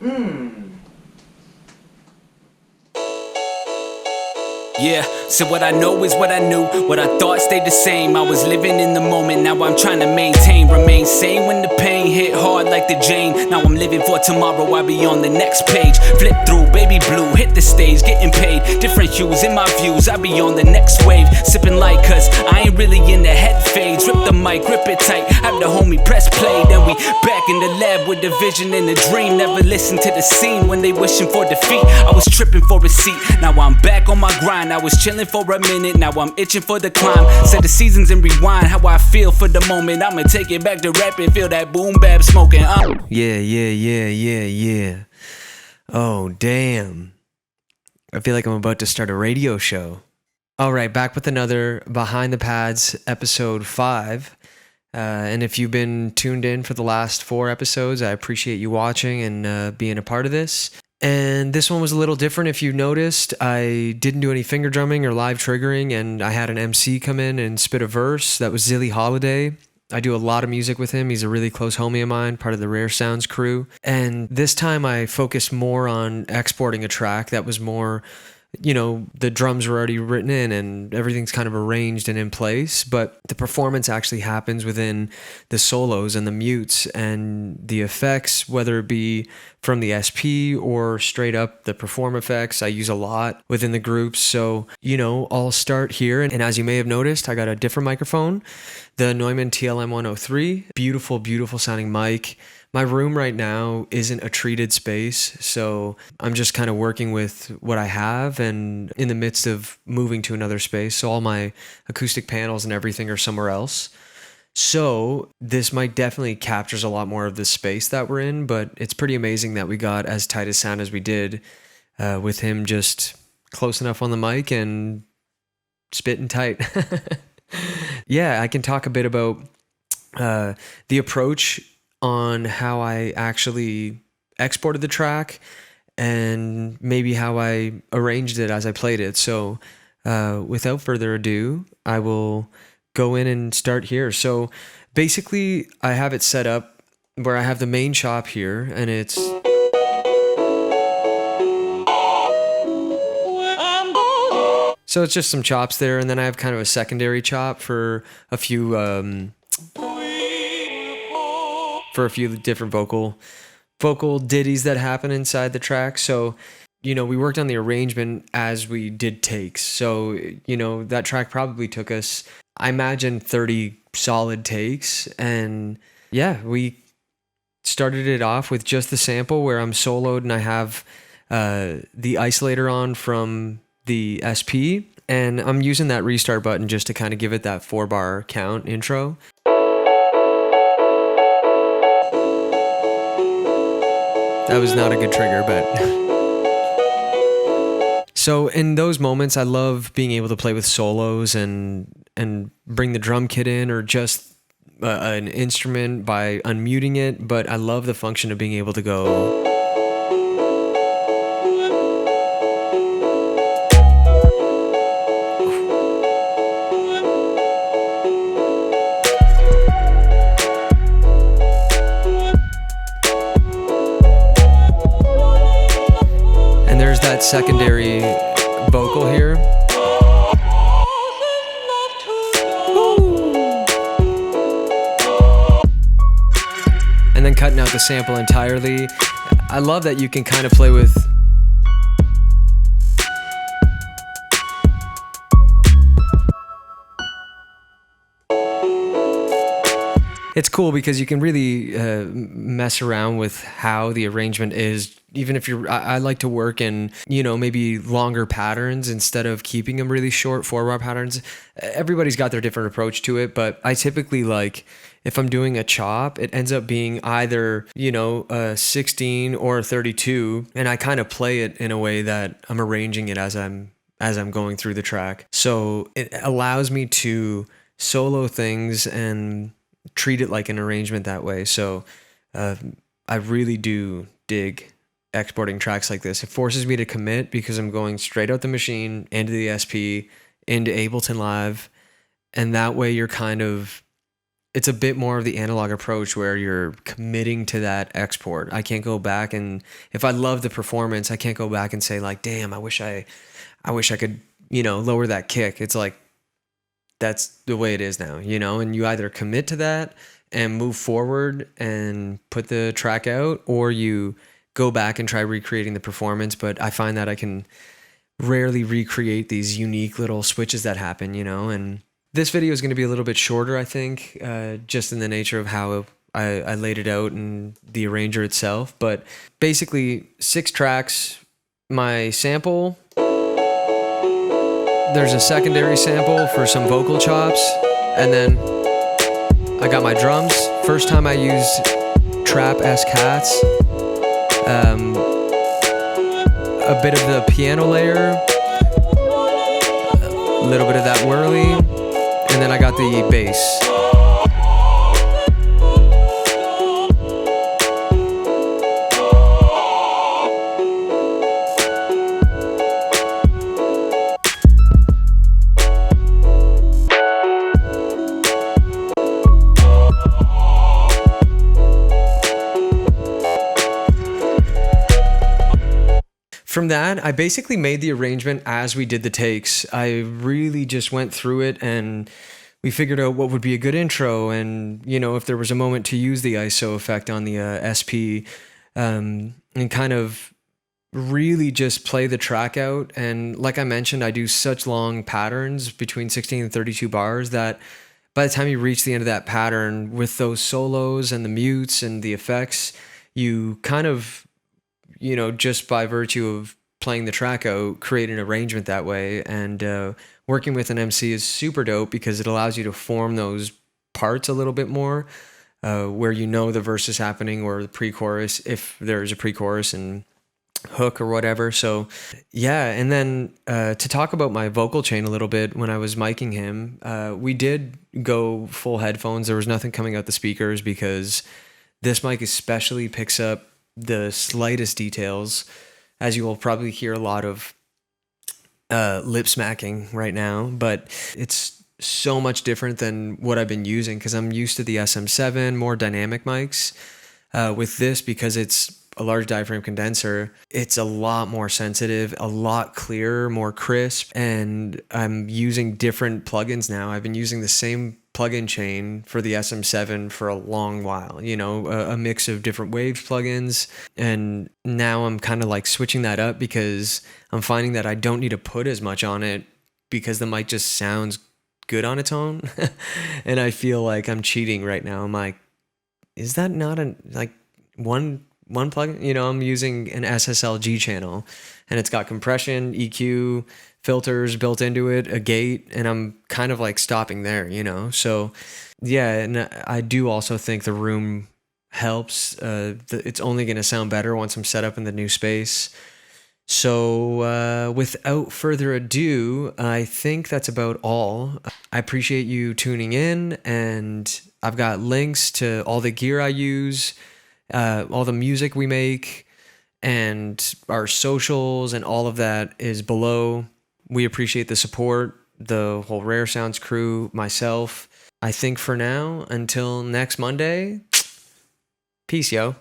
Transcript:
Yeah, so what I know is what I knew. What I thought stayed the same. I was living in the moment, now I'm trying to maintain. Remain sane when the pain hit hard like the Jane. Now I'm living for tomorrow, I'll be on the next page. Flip through, baby blue, hit the stage, getting paid. Different hues in my views, I'll be on the next wave. Sipping light, cause I ain't really in the head phase. Rip the mic, grip it tight, have the homie press play. Then we back in the lab with the vision and the dream. Never listen to the scene when they wishing for defeat. I was tripping for a seat, now I'm back on my grind. I was chilling for a minute, now I'm itching for the climb. Set the seasons and rewind how I feel for the moment. I'ma take it back to rapping, feel that boom bap smoking. Yeah. Oh, damn. I feel like I'm about to start a radio show. All right, back with another Behind the Pads, episode 5. And if you've been tuned in for the last 4 episodes, I appreciate you watching and being a part of this. And this one was a little different. If you noticed, I didn't do any finger drumming or live triggering, and I had an MC come in and spit a verse. That was Zilly Holiday. I do a lot of music with him. He's a really close homie of mine, part of the Rare Sounds crew. And this time I focused more on exporting a track that was more, the drums were already written in and everything's kind of arranged and in place, but the performance actually happens within the solos and the mutes and the effects, whether it be from the SP or straight up the perform effects. I use a lot within the groups. So, I'll start here. And as you may have noticed, I got a different microphone, the Neumann TLM-103, beautiful sounding mic. My room right now isn't a treated space, so I'm just kind of working with what I have and in the midst of moving to another space. So all my acoustic panels and everything are somewhere else. So this mic definitely captures a lot more of the space that we're in, but it's pretty amazing that we got as tight a sound as we did with him just close enough on the mic and spitting tight. Yeah, I can talk a bit about the approach on how I actually exported the track and maybe how I arranged it as I played it. So without further ado, I will go in and start here. So basically I have it set up where I have the main chop here, and it's so it's just some chops there, and then I have kind of a secondary chop for a few different vocal ditties that happen inside the track. So, we worked on the arrangement as we did takes. So, that track probably took us, I imagine, 30 solid takes. And yeah, we started it off with just the sample where I'm soloed and I have the isolator on from the SP. And I'm using that restart button just to kind of give it that 4-bar count intro. That was not a good trigger, but... So in those moments, I love being able to play with solos and bring the drum kit in, or just an instrument by unmuting it. But I love the function of being able to go... that secondary vocal here. And then cutting out the sample entirely. I love that you can kind of play with... It's cool because you can really mess around with how the arrangement is. Even if I like to work in, maybe longer patterns instead of keeping them really short 4-bar patterns. Everybody's got their different approach to it, but I typically like, if I'm doing a chop, it ends up being either, a 16 or a 32, and I kind of play it in a way that I'm arranging it as I'm going through the track. So it allows me to solo things and treat it like an arrangement that way. So I really do dig exporting tracks like this. It forces me to commit because I'm going straight out the machine into the SP, into Ableton Live, and that way you're kind of it's a bit more of the analog approach where you're committing to that export. I can't go back, and if I love the performance, I can't go back and say like, damn, I wish I could, lower that kick. It's like, that's the way it is now, and you either commit to that and move forward and put the track out, or you go back and try recreating the performance. But I find that I can rarely recreate these unique little switches that happen, and this video is going to be a little bit shorter, I think, just in the nature of how I laid it out and the arranger itself. But basically 6 tracks, my sample, there's a secondary sample for some vocal chops, and then I got my drums. First time I used trap-esque hats, a bit of the piano layer, a little bit of that whirly, and then I got the bass. From that, I basically made the arrangement as we did the takes. I really just went through it, and we figured out what would be a good intro, and if there was a moment to use the ISO effect on the SP, and kind of really just play the track out. And like I mentioned, I do such long patterns between 16 and 32 bars that by the time you reach the end of that pattern with those solos and the mutes and the effects, you kind of, just by virtue of playing the track out, create an arrangement that way. And working with an MC is super dope because it allows you to form those parts a little bit more, where the verse is happening, or the pre-chorus, if there's a pre-chorus and hook or whatever. So yeah, and then to talk about my vocal chain a little bit, when I was miking him, we did go full headphones. There was nothing coming out the speakers because this mic especially picks up the slightest details, as you will probably hear a lot of lip smacking right now, but it's so much different than what I've been using because I'm used to the SM7 more dynamic mics. With this, because it's a large diaphragm condenser, it's a lot more sensitive, a lot clearer, more crisp, and I'm using different plugins now. I've been using the same plugin chain for the SM7 for a long while, a mix of different waves plugins, and now I'm kind of like switching that up because I'm finding that I don't need to put as much on it because the mic just sounds good on its own. And I feel like I'm cheating right now. I'm like, is that not one plugin? I'm using an SSLG channel, and it's got compression, EQ, filters built into it, a gate, and I'm kind of like stopping there, So yeah, and I do also think the room helps. It's only going to sound better once I'm set up in the new space. So without further ado, I think that's about all. I appreciate you tuning in, and I've got links to all the gear I use, all the music we make, and our socials, and all of that is below. We appreciate the support, the whole Rare Sounds crew, myself. I think for now, until next Monday, peace, yo.